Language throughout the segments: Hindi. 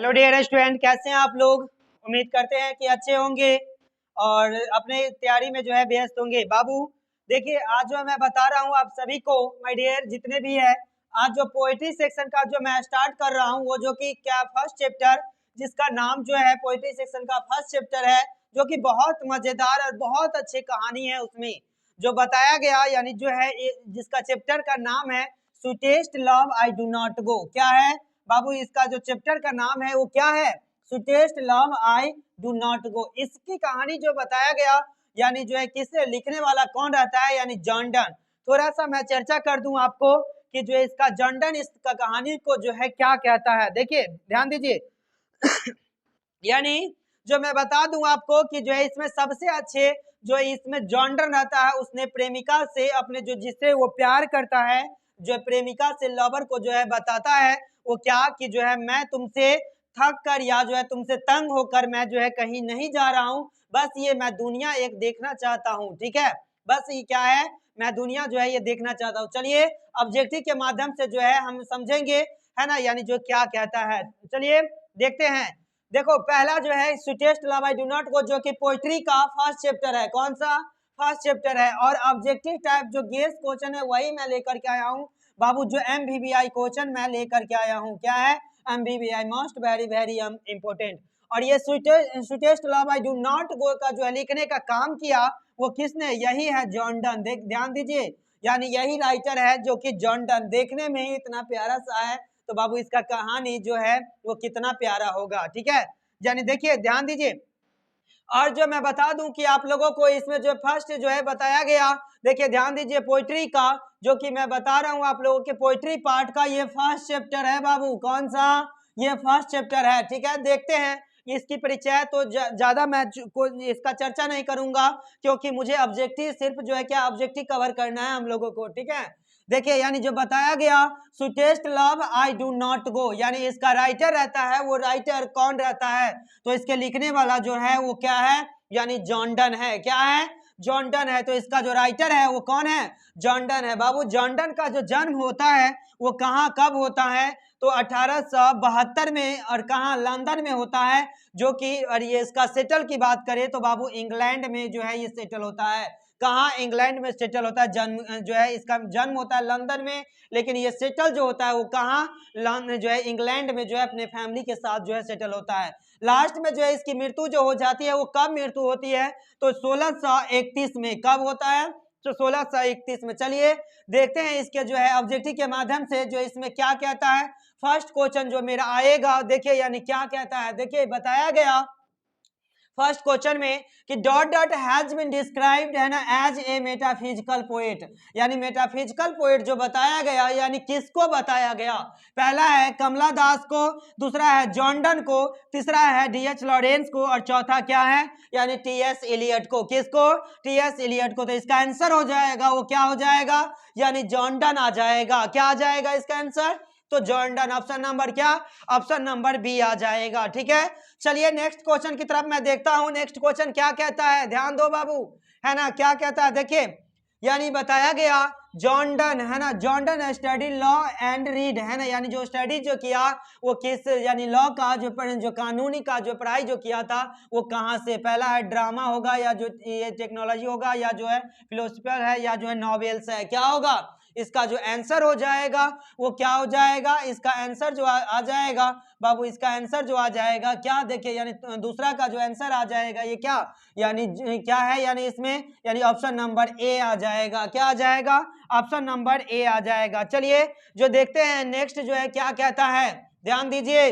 हेलो डियर स्टूडेंट, कैसे हैं आप लोग। उम्मीद करते हैं कि अच्छे होंगे और अपने तैयारी में जो है व्यस्त होंगे। बाबू देखिए, आज जो मैं बता रहा हूँ आप सभी को, माय डियर जितने भी है, आज जो पोएट्री सेक्शन का जो मैं स्टार्ट कर रहा हूँ वो जो कि क्या फर्स्ट चैप्टर, जिसका नाम जो है पोएट्री सेक्शन का फर्स्ट चैप्टर है, जो कि बहुत मजेदार और बहुत अच्छी कहानी है। उसमें जो बताया गया यानी जो है जिसका चैप्टर का नाम है sweetest love I do not गो। क्या है बाबू, इसका जो चैप्टर का नाम है वो क्या है? Sweetest love I do not गो। इसकी कहानी जो बताया गया यानी जो है किससे, लिखने वाला कौन रहता है, यानी जॉन डन। थोड़ा सा मैं चर्चा कर दूं आपको कि जो इसका जॉन डन इसका कहानी को जो है क्या कहता है। देखिए ध्यान दीजिए यानी जो मैं बता दूं आपको कि जो है इसमें सबसे अच्छे जो इसमें जॉन डन रहता है, उसने प्रेमिका से अपने जो जिससे वो प्यार करता है, जो प्रेमिका से लवर को जो है बताता है वो क्या कि जो है मैं तुमसे थक कर या जो है तुमसे तंग होकर मैं जो है कहीं नहीं जा रहा हूँ, बस ये मैं दुनिया एक देखना चाहता हूँ। ठीक है, बस ये क्या है, मैं दुनिया जो है ये देखना चाहता हूँ। चलिए ऑब्जेक्टिव के माध्यम से जो है हम समझेंगे, है ना, यानी जो क्या कहता है। चलिए देखते हैं। देखो पहला जो है sweetest love I do not गो, जो कि पोएट्री का फर्स्ट चैप्टर है। कौन सा फर्स्ट चैप्टर है? और ऑब्जेक्टिव टाइप जो गेस क्वेश्चन है वही मैं लेकर के आया हूँ बाबू। जो MVBI क्वेश्चन मैं लेकर के आया हूँ, क्या है? MVBI most very very important. और ये sweetest love I do not गो का जो है लिखने का काम किया वो किसने? यही है जॉन डन। देख ध्यान दीजिए, यानी यही राइटर है जो कि जॉन डन। देखने में ही इतना प्यारा सा है तो बाबू इसका कहानी जो है वो कितना प्यारा होगा। ठीक है, यानी देखिए ध्यान दीजिए। और जो मैं बता दूं कि आप लोगों को इसमें जो फर्स्ट जो है बताया गया, देखिए ध्यान दीजिए, पोइट्री का जो कि मैं बता रहा हूं आप लोगों के पोइट्री पार्ट का ये फर्स्ट चैप्टर है बाबू। कौन सा? ये फर्स्ट चैप्टर है। ठीक है, देखते हैं इसकी परिचय। तो ज्यादा मैं इसका चर्चा नहीं करूंगा क्योंकि मुझे ऑब्जेक्टिव सिर्फ जो है क्या ऑब्जेक्टिव कवर करना है हम लोगों को। ठीक है, देखिए यानी जो बताया गया sweetest love I do not गो, यानी इसका राइटर रहता है, वो राइटर कौन रहता है? तो इसके लिखने वाला जो है वो क्या है? यानी जॉन डन है। क्या है? जॉन डन है। तो इसका जो राइटर है वो कौन है? जॉन डन है। बाबू जॉन डन का जो जन्म होता है वो कहाँ कब होता है? तो 1872 में, और कहाँ? लंदन में होता है। जो कि और ये इसका सेटल की बात करें तो बाबू इंग्लैंड में जो है ये सेटल होता है। कहाँ? इंग्लैंड में सेटल होता है। जन्म जो है इसका जन्म होता है लंदन में, लेकिन ये सेटल जो होता है वो कहाँ? जो है इंग्लैंड में जो है अपने फैमिली के साथ जो है सेटल होता है। लास्ट में जो है इसकी मृत्यु जो हो जाती है वो कब मृत्यु होती है? तो 1631 में। कब होता है? तो 1631 में। चलिए देखते हैं इसके जो है ऑब्जेक्टिव के माध्यम से जो इसमें क्या कहता है। फर्स्ट क्वेश्चन जो मेरा आएगा, देखिए यानी क्या कहता है। देखिए बताया गया फर्स्ट क्वेश्चन में कि dot dot has been described है ना एज ए मेटाफिजिकल पोएट, यानी मेटाफिजिकल पोएट जो बताया गया यानी किसको बताया गया? पहला है कमला दास को, दूसरा है जॉन डन को, तीसरा है DH लॉरेंस को, और चौथा क्या है? यानी TS एलियट को। किसको? TS एलियट को। तो इसका आंसर हो जाएगा वो क्या हो जाएगा? यानी जॉन डन आ जाएगा। क्या आ जाएगा इसका आंसर? तो जॉन डन। ऑप्शन नंबर क्या? ऑप्शन नंबर बी आ जाएगा। ठीक है, चलिए नेक्स्ट क्वेश्चन की तरफ मैं देखता हूं। नेक्स्ट क्वेश्चन क्या कहता है, ध्यान दो बाबू, है ना, क्या कहता है। देखिए यानी बताया गया जॉन डन, है ना, John Donne study law and read, है ना, यानी जो स्टडी जो किया वो किस, यानी लॉ का जो कानूनी का जो पढ़ाई जो किया था वो कहाँ से? पहला है ड्रामा होगा, या जो ये टेक्नोलॉजी होगा, या जो है फिलोसफर है, या जो है नॉवेल्स है। क्या होगा इसका जो आंसर हो जाएगा वो क्या हो जाएगा? इसका आंसर जो आ जाएगा बाबू, इसका आंसर जो आ जाएगा क्या? देखिए यानी दूसरा का जो आंसर आ जाएगा ये क्या, यानी क्या है, यानी इसमें यानी ऑप्शन नंबर ए आ जाएगा। क्या आ जाएगा? ऑप्शन नंबर ए आ जाएगा। चलिए जो देखते हैं नेक्स्ट जो है क्या कहता है, ध्यान दीजिए।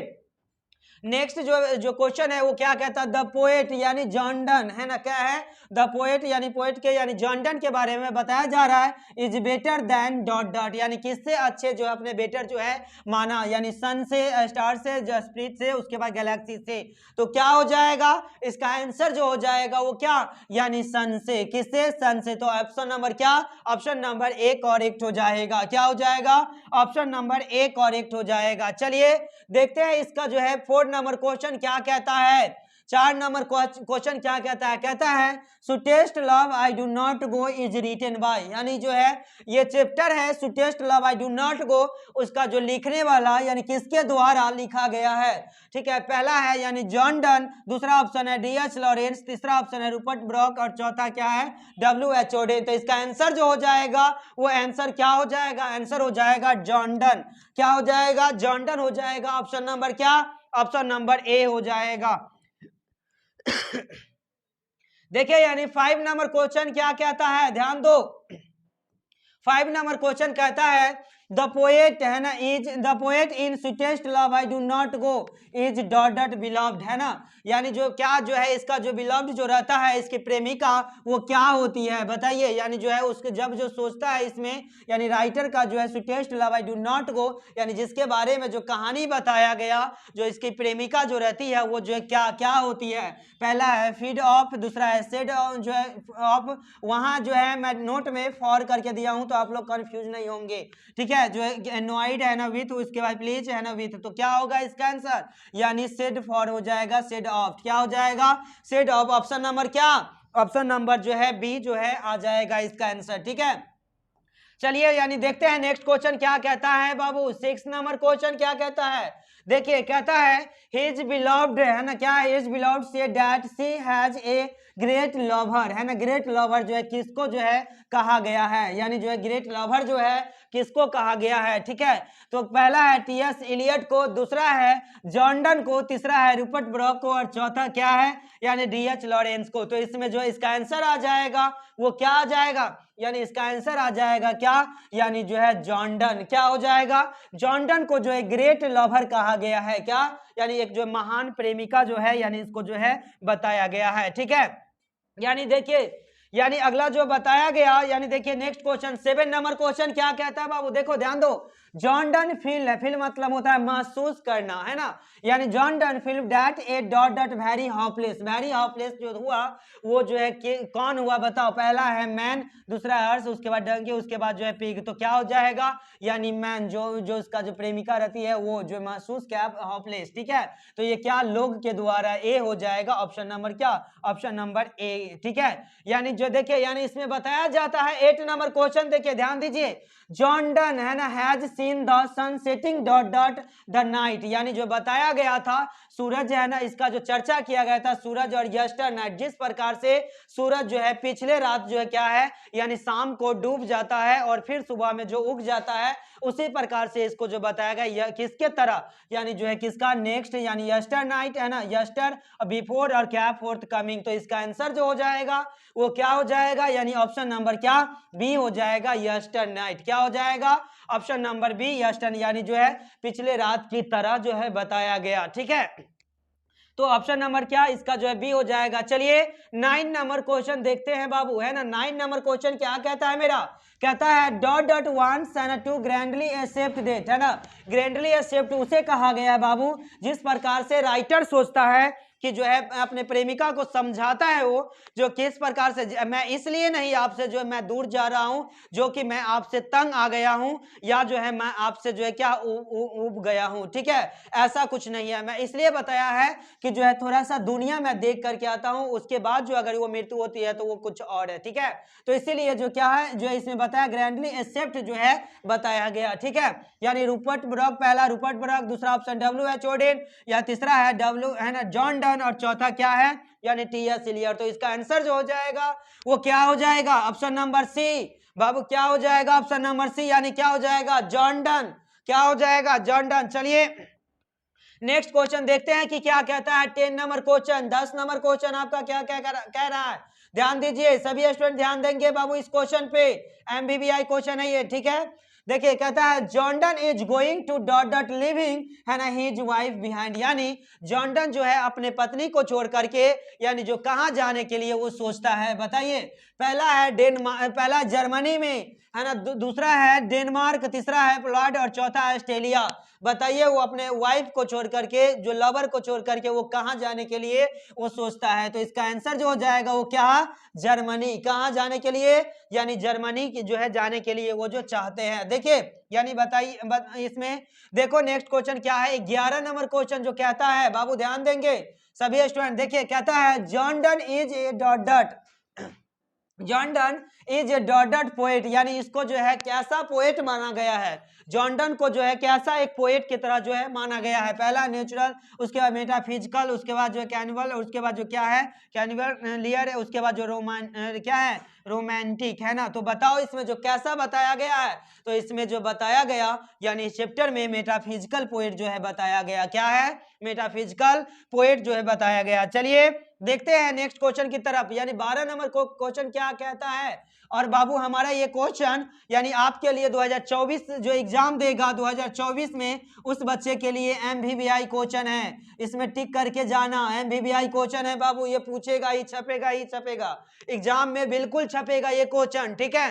नेक्स्ट जो क्वेश्चन है वो क्या कहता है, द पोएट यानी जॉन डन, है ना, क्या है? द पोएट यानी पोएट के यानी जॉन डन के बारे में बताया जा रहा है is better than dot dot, यानी किससे अच्छे जो अपने बेटर जो है माना, यानी सन से, स्टार से, स्प्लिट से, उसके बाद गैलेक्सी से। तो क्या हो जाएगा इसका आंसर जो हो जाएगा वो क्या? यानी सन से। किससे? सन से। तो ऑप्शन नंबर क्या? ऑप्शन नंबर ए करेक्ट हो जाएगा। क्या हो जाएगा? ऑप्शन नंबर ए करेक्ट हो जाएगा। चलिए देखते हैं इसका जो है 4 नंबर क्वेश्चन क्या कहता है? 4 नंबर क्वेश्चन क्या कहता है? कहता है sweetest love I do not go is written by, यानी जो है ये चैप्टर है sweetest love I do not go, उसका जो लिखने वाला यानी किसके द्वारा लिखा गया है? ठीक है, पहला है यानी जॉन डन, दूसरा ऑप्शन है डी.एच. लॉरेंस, तीसरा ऑप्शन है रूपर्ट ब्रॉक और चौथा क्या है? W.H. ओडेन। तो इसका आंसर जो हो जाएगा वो आंसर क्या हो जाएगा? आंसर हो जाएगा जॉन डन। क्या हो जाएगा? जॉन डन हो जाएगा। ऑप्शन नंबर क्या? ऑप्शन नंबर ए हो जाएगा। देखिए यानी 5 नंबर क्वेश्चन क्या कहता है? ध्यान दो, 5 नंबर क्वेश्चन कहता है द पोएट है ना is the poet in sweetest love I do not go is dot beloved, है ना, यानी जो क्या जो है इसका जो बिलव्ड जो रहता है इसकी प्रेमिका वो क्या होती है? बताइए, यानी जो है उसके जब जो सोचता है इसमें यानी राइटर का जो है sweetest love I do not गो, यानी जिसके बारे में जो कहानी बताया गया जो इसकी प्रेमिका जो रहती है वो जो है क्या क्या होती है? पहला है फीड ऑफ, दूसरा है सेड जो है ऑफ, वहां जो है मैं नोट में फॉर करके दिया हूं तो आप लोग कंफ्यूज नहीं होंगे, ठीक है, जो है एनोइड है ना विथ, उसके बाद प्लीज है ना विथ, तो क्या होगा इसका आंसर? यानी सेड फॉर हो जाएगा, सेड ऑफ क्या हो जाएगा? Said of. ऑप्शन नंबर क्या? ऑप्शन नंबर जो है बी जो है आ जाएगा इसका आंसर, ठीक है। चलिए यानी देखते हैं नेक्स्ट क्वेश्चन क्या कहता है बाबू। 6 नंबर क्वेश्चन क्या कहता है? देखिए कहता है हिज बिलव्ड है ना, क्या है? His beloved say that she has a great lover, है ना, ग्रेट लवर जो है किसको जो है कहा गया है? यानी जो है ग्रेट लवर जो है किसको कहा गया है? ठीक है, तो पहला है टी.एस. इलियट को, दूसरा है जॉन डन को, तीसरा है रूपर्ट ब्रॉक को और चौथा क्या है? यानी डी.एच. लॉरेंस को। तो इसमें जो इसका आंसर आ जाएगा वो क्या आ जाएगा? यानी इसका आंसर आ जाएगा क्या? यानी जो है जॉन डन। क्या हो जाएगा? जॉन डन को जो है ग्रेट लवर कहा गया है, क्या? यानी एक जो महान प्रेमिका जो है यानी इसको जो है बताया गया है, ठीक है। यानी देखिए यानी अगला जो बताया गया यानी देखिए नेक्स्ट क्वेश्चन 7 नंबर क्वेश्चन क्या कहता है बाबू? देखो ध्यान दो, जॉन डन फील है, फील मतलब होता है महसूस करना, है ना, यानी John Donne feel that A dot very hopeless, very hopeless जो हुआ वो जो है कौन हुआ बताओ? पहला है मैन, दूसरा है हर्ष, उसके बाद डंकी, उसके बाद जो है पिग, तो क्या हो जाएगा? यानी मैन जो उसका जो प्रेमिका रहती है वो जो महसूस क्या होपलेस, ठीक है, तो ये क्या लोग के द्वारा ए हो जाएगा। ऑप्शन नंबर क्या? ऑप्शन नंबर ए, ठीक है। यानी जो देखिए यानी इसमें बताया जाता है 8 नंबर क्वेश्चन देखिए ध्यान दीजिए, जॉन डन है ना has seen the sun setting dot the night, यानी जो बताया गया था सूरज है ना इसका जो चर्चा किया गया था सूरज और यस्टर नाइट, जिस प्रकार से सूरज जो है पिछले रात जो है क्या है यानी शाम को डूब जाता है और फिर सुबह में जो उग जाता है, उसी प्रकार से इसको जो बताया गया यह किसके तरह यानी जो है किसका नेक्स्ट यानी यस्टर नाइट है ना, यस्टर बिफोर और क्या फोर्थ कमिंग, तो इसका आंसर जो हो जाएगा वो क्या हो जाएगा? यानी ऑप्शन नंबर क्या? बी हो जाएगा, यस्टर नाइट। क्या हो जाएगा? ऑप्शन नंबर बी यस्टर, यानी जो है पिछले रात की तरह जो है बताया गया, ठीक है, तो ऑप्शन नंबर क्या इसका जो है बी हो जाएगा। चलिए 9 नंबर क्वेश्चन देखते हैं बाबू, है ना, 9 नंबर क्वेश्चन क्या कहता है मेरा? कहता है डॉट वंस है ना टू ग्रैंडली एक्सेप्ट दैट, है ना, ग्रैंडली एक्सेप्ट उसे कहा गया है बाबू जिस प्रकार से राइटर सोचता है कि जो है अपने प्रेमिका को समझाता है वो जो किस प्रकार से मैं इसलिए नहीं आपसे जो है मैं दूर जा रहा हूं जो कि मैं आपसे तंग आ गया हूं या जो है मैं आपसे जो है क्या उब गया हूं, ठीक है, ऐसा कुछ नहीं है, मैं इसलिए बताया है कि जो है थोड़ा सा दुनिया में देख करके आता हूं, उसके बाद जो अगर वो मृत्यु होती है तो वो कुछ और है, ठीक है, तो इसीलिए जो क्या है जो इसमें बताया ग्रैंडली एक्सेप्ट जो है बताया गया, ठीक है, यानी रूपर्ट ब्रॉक, पहला रूपर्ट ब्रॉक, दूसरा ऑप्शन W.H. ओडेन या तीसरा है डब्ल्यू है ना जॉन डन और चौथा क्या है यानी टी.एस. इलियट, तो इसका आंसर जो हो जाएगा वो क्या हो जाएगा? ऑप्शन नंबर सी बाबू, क्या हो जाएगा? ऑप्शन नंबर सी, यानी क्या हो जाएगा? John Donne. क्या हो जाएगा? John Donne. चलिए नेक्स्ट क्वेश्चन देखते हैं कि क्या कहता है 10 नंबर क्वेश्चन। 10 नंबर क्वेश्चन आपका क्या कह रहा है? ध्यान दीजिए सभी स्टूडेंट, ध्यान देंगे बाबू इस क्वेश्चन पे, MBBI क्वेश्चन है ये, ठीक है, देखिए कहता है Jordan is going to dot living है ना हिज वाइफ बिहाइंड, यानी जॉर्डन जो है अपने पत्नी को छोड़ करके यानी जो कहां जाने के लिए वो सोचता है, बताइए। पहला है पहला जर्मनी में है ना, दूसरा है डेनमार्क, तीसरा है पोलैंड और चौथा है ऑस्ट्रेलिया। बताइए वो अपने वाइफ को छोड़ करके जो लवर को छोड़ करके वो कहां जाने के लिए वो सोचता है, तो इसका आंसर जो हो जाएगा वो क्या? जर्मनी। कहां जाने के लिए? यानी जर्मनी की जो है जाने के लिए वो जो चाहते हैं। देखिए यानी बताइए इसमें देखो नेक्स्ट क्वेश्चन क्या है, 11 नंबर क्वेश्चन जो कहता है, बाबू ध्यान देंगे सभी स्टूडेंट, देखिए कहता है John done is a dot dot, John Donne is a dot dot poet, यानी इसको जो है कैसा पोएट माना गया है, जॉन डन को जो है कैसा एक पोएट की तरह जो है माना गया है। पहला नेचुरल, उसके बाद मेटाफिजिकल, उसके बाद जो है कैनिवल, और उसके बाद जो क्या है कैनिवलियर है, उसके बाद जो क्या है रोमांटिक है ना। तो बताओ इसमें जो कैसा बताया गया है, तो इसमें जो बताया गया यानी चैप्टर में मेटाफिजिकल पोएट जो है बताया गया, क्या है मेटाफिजिकल पोएट जो है बताया गया। चलिए देखते हैं नेक्स्ट क्वेश्चन की तरफ, यानी 12 नंबर को क्वेश्चन क्या कहता है। और बाबू हमारा ये क्वेश्चन यानी आपके लिए 2024 जो एग्जाम देगा 2024 में उस बच्चे के लिए MVVI क्वेश्चन है, इसमें टिक करके जाना, MVVI क्वेश्चन है बाबू, ये पूछेगा ही छपेगा एग्जाम में, बिल्कुल छपेगा ये क्वेश्चन, ठीक है।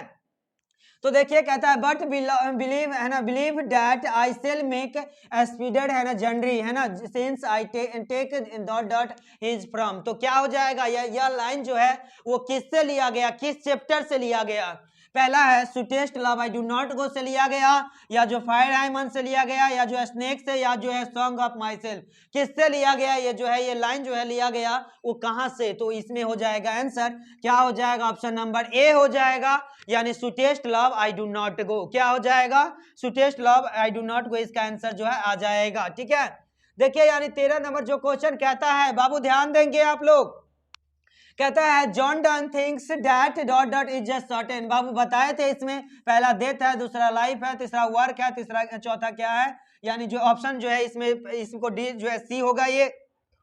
तो देखिए कहता है बट बिलीव है ना, believe that I shall make speeded है ना जनरी है ना, since I take dot dot his from. तो क्या हो जाएगा, यह लाइन जो है वो किससे लिया गया, किस चैप्टर से लिया गया। पहला है सुटेस्ट लव आई डू नॉट गो से लिया गया, या जो फायर डायमंड से लिया गया, या जो स्नेक से, या जो है सॉन्ग ऑफ माई सेल्फ, किससे लिया गया ये जो है ये लाइन जो है लिया गया वो कहां से। तो इसमें हो जाएगा आंसर क्या हो जाएगा, ऑप्शन नंबर ए हो जाएगा, यानी सुटेस्ट लव आई डू नॉट गो, क्या हो जाएगा सुटेस्ट लव आई डू नॉट गो, इसका आंसर जो है आ जाएगा, ठीक है। देखिए यानी 13 नंबर जो क्वेश्चन कहता है, बाबू ध्यान देंगे आप लोग, कहता है John Donne thinks that dot dot is just certain. बाबू बताए थे इसमें पहला डेथ है, दूसरा लाइफ है, तीसरा वर्क है, तीसरा चौथा क्या है, यानी जो ऑप्शन जो है इसमें इसको डी जो है सी होगा ये,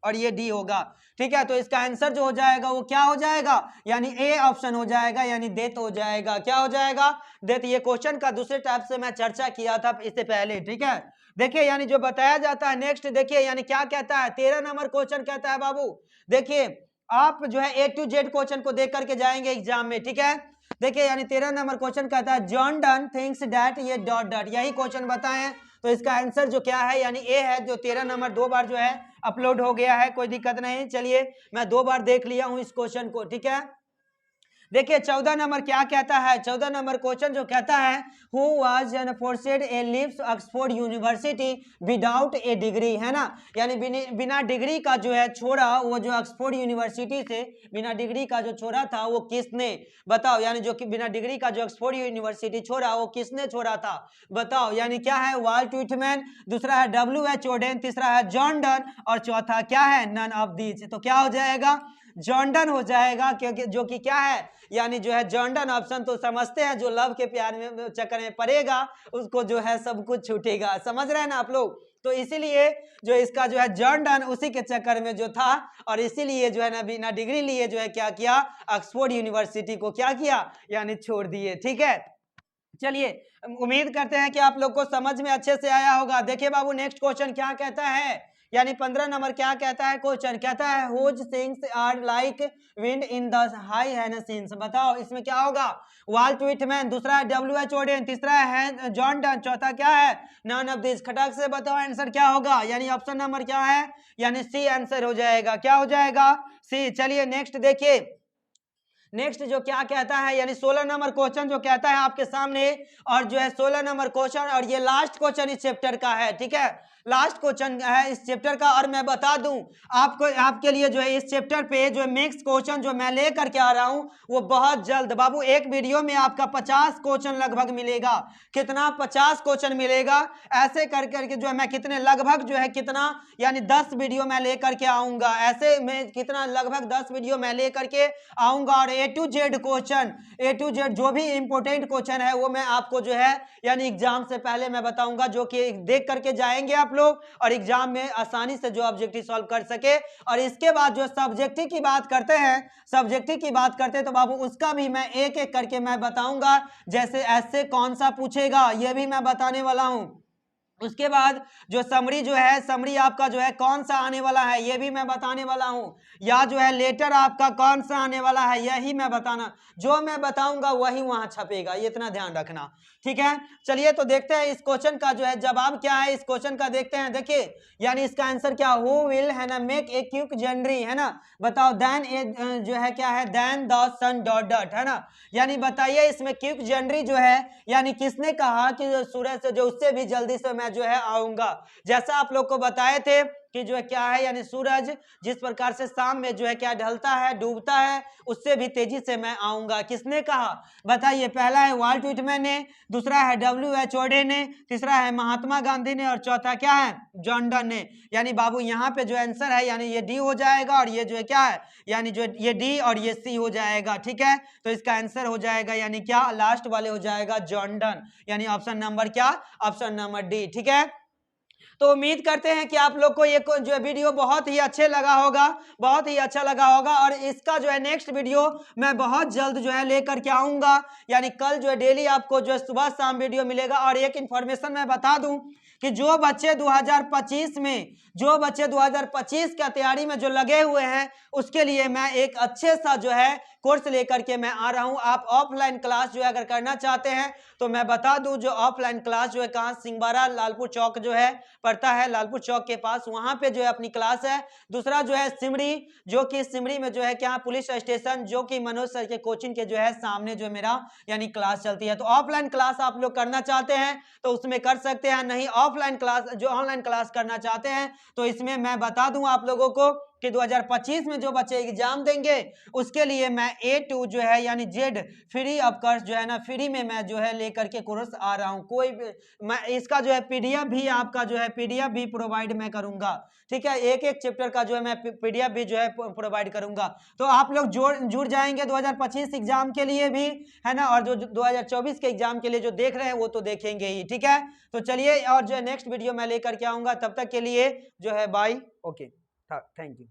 और ये डी होगा, ठीक है। तो इसका आंसर जो हो जाएगा वो क्या हो जाएगा, यानी ए ऑप्शन हो जाएगा, यानी डेथ हो जाएगा, क्या हो जाएगा डेथ। ये क्वेश्चन का दूसरे टाइप से मैं चर्चा किया था इससे पहले, ठीक है। देखिए यानी जो बताया जाता है नेक्स्ट, देखिए यानी क्या कहता है 13 नंबर क्वेश्चन कहता है बाबू, देखिए आप जो है A to Z क्वेश्चन को देख करके जाएंगे एग्जाम में, ठीक है। देखिए यानी 13 नंबर क्वेश्चन कहता है जॉन डन थिंक्स दैट, ये डॉट डॉट यही क्वेश्चन बताएं, तो इसका आंसर जो क्या है यानी ए है, जो 13 नंबर 2 बार जो है अपलोड हो गया है, कोई दिक्कत नहीं। चलिए मैं 2 बार देख लिया हूं इस क्वेश्चन को, ठीक है। देखिए 14 नंबर क्या कहता है, 14 नंबर क्वेश्चन जो कहता है who was forced A leaves Oxford university without A degree, है ना, यानी बिना डिग्री का जो है छोड़ा, वो जो ऑक्सफोर्ड यूनिवर्सिटी से बिना डिग्री का जो छोड़ा था वो किसने, बताओ, यानी जो कि बिना डिग्री का जो ऑक्सफोर्ड यूनिवर्सिटी छोड़ा वो किसने छोड़ा था, बताओ। यानी क्या है वाल्ट व्हिटमैन, दूसरा है W.H. ओडेन, तीसरा है जॉन डन, और चौथा क्या है नन ऑफ दीज। तो क्या हो जाएगा जॉन डन हो जाएगा, क्योंकि जो कि क्या है यानी जो है जॉन डन ऑप्शन तो समझते हैं, जो लव के प्यार में चक्कर में पड़ेगा उसको जो है सब कुछ छूटेगा, समझ रहे हैं ना आप लोग। तो इसीलिए जो इसका जो है जॉन डन उसी के चक्कर में जो था, और इसीलिए जो है ना बिना डिग्री लिए जो है क्या किया, ऑक्सफोर्ड यूनिवर्सिटी को क्या किया यानी छोड़ दिए, ठीक है। चलिए उम्मीद करते हैं कि आप लोग को समझ में अच्छे से आया होगा। देखिए बाबू नेक्स्ट क्वेश्चन क्या कहता है, यानी 15 नंबर क्या कहता है क्वेश्चन, कहता है whose things are like wind in the high हैनसीन्स। बताओ इसमें क्या होगा, वाल्ट व्हिटमैन, दूसरा है W.H. ओडेन, तीसरा है जॉन डन, चौथा क्या है नन ऑफ दिस। खटक से बताओ आंसर क्या होगा, यानी ऑप्शन नंबर क्या है, यानी सी आंसर हो जाएगा, क्या हो जाएगा सी। चलिए नेक्स्ट देखिए, नेक्स्ट जो क्या कहता है, यानी 16 नंबर क्वेश्चन जो कहता है आपके सामने, और जो है 16 नंबर क्वेश्चन, और ये लास्ट क्वेश्चन इस चैप्टर का है, ठीक है, लास्ट क्वेश्चन है इस चैप्टर का। और मैं बता दूं आपको, आपके लिए जो है इस चैप्टर पे जो नेक्स्ट क्वेश्चन जो मैं ले करके आ रहा हूं वो बहुत जल्द बाबू, एक वीडियो में आपका 50 क्वेश्चन लगभग मिलेगा, कितना 50 क्वेश्चन मिलेगा, ऐसे कर करके जो है मैं कितने लगभग जो है कितना यानी 10 वीडियो मैं लेकर के आऊंगा, ऐसे में कितना लगभग 10 वीडियो मैं लेकर के आऊंगा, और A to Z question, A to Z जो भी इंपॉर्टेंट क्वेश्चन है वो मैं आपको जो है यानी एग्जाम से पहले मैं बताऊंगा, जो कि देख करके जाएंगे आप लोग और एग्जाम में आसानी से जो ऑब्जेक्टिव सॉल्व कर सके। और इसके बाद जो सब्जेक्टिव की बात करते हैं, सब्जेक्टिव की बात करते हैं तो बाबू उसका भी मैं एक एक करके मैं बताऊंगा, जैसे ऐसे कौन सा पूछेगा ये भी मैं बताने वाला हूं, उसके बाद जो समरी जो है, समरी आपका जो है कौन सा आने वाला है ये भी मैं बताने वाला हूं, या जो है लेटर आपका कौन सा आने वाला है यही मैं बताना, जो मैं बताऊंगा वही वहां छपेगा, ये इतना ध्यान रखना, ठीक है। चलिए तो देखते हैं इस क्वेश्चन का जो है जवाब क्या है, इस क्वेश्चन का देखते हैं। देखिए यानी इसका आंसर क्या, हु विल है ना मेक ए क्विक जर्नी, है ना, बताओ, देन ए जो है क्या है, then the sun dot dot, है ना, यानी बताइए इसमें क्विक जर्नी जो है यानी किसने कहा कि सूरज से जो उससे भी जल्दी से मैं जो है आऊंगा, जैसा आप लोग को बताए थे कि जो है क्या है, यानी सूरज जिस प्रकार से शाम में जो है क्या ढलता है, डूबता है, उससे भी तेजी से मैं आऊंगा, किसने कहा बताइए। पहला है वाल्ट व्हिटमैन ने, दूसरा है W.H. ओडे ने, तीसरा है महात्मा गांधी ने, और चौथा क्या है, जॉन डन ने। यानी बाबू यहाँ पे जो आंसर है यानी ये डी हो जाएगा, और ये जो है क्या है, यानी जो ये डी और ये सी हो जाएगा, ठीक है। तो इसका आंसर हो जाएगा यानी क्या, लास्ट वाले हो जाएगा जॉन डन, यानी ऑप्शन नंबर क्या, ऑप्शन नंबर डी, ठीक है। तो उम्मीद करते हैं कि आप लोग को ये जो वीडियो बहुत ही अच्छे लगा होगा, बहुत ही अच्छा लगा होगा, और इसका जो है नेक्स्ट वीडियो मैं बहुत जल्द जो है लेकर के आऊंगा, यानी कल जो है डेली आपको जो है सुबह शाम वीडियो मिलेगा। और एक इन्फॉर्मेशन मैं बता दूं कि जो बच्चे 2025 का तैयारी में जो लगे हुए हैं उसके लिए मैं एक अच्छे सा जो है कोर्स लेकर के मैं आ रहा हूं। आप ऑफलाइन क्लास जो है अगर करना चाहते हैं तो मैं बता दूं, जो ऑफलाइन क्लास जो है कहाँ, सिंहबारा लालपुर चौक जो है पड़ता है, लालपुर चौक के पास, वहां पे जो है अपनी क्लास है। दूसरा जो है सिमरी, जो कि सिमरी में जो है क्या, पुलिस स्टेशन, जो कि मनोज सर के कोचिंग के जो है सामने जो मेरा यानी क्लास चलती है। तो ऑफलाइन क्लास आप लोग करना चाहते हैं तो उसमें कर सकते हैं, नहीं ऑफलाइन क्लास जो ऑनलाइन क्लास करना चाहते हैं तो इसमें मैं बता दूं आप लोगों को कि 2025 में जो बच्चे एग्जाम देंगे उसके लिए मैं A to जो है यानी Z फ्री ऑफ कॉस्ट जो है ना, फ्री में मैं जो है लेकर के कोर्स आ रहा हूं। कोई मैं इसका जो है पीडीएफ भी आपका जो है पीडीएफ भी प्रोवाइड मैं करूंगा, ठीक है, एक एक चैप्टर का जो है मैं पीडीएफ भी जो है प्रोवाइड करूंगा। तो आप लोग जुड़ जाएंगे 2025 एग्जाम के लिए भी, है ना, और जो 2024 के एग्जाम के लिए जो देख रहे हैं वो तो देखेंगे ही, ठीक है। तो चलिए और जो है नेक्स्ट वीडियो मैं लेकर के आऊंगा, तब तक के लिए जो है बाय, ओके, थैंक यू।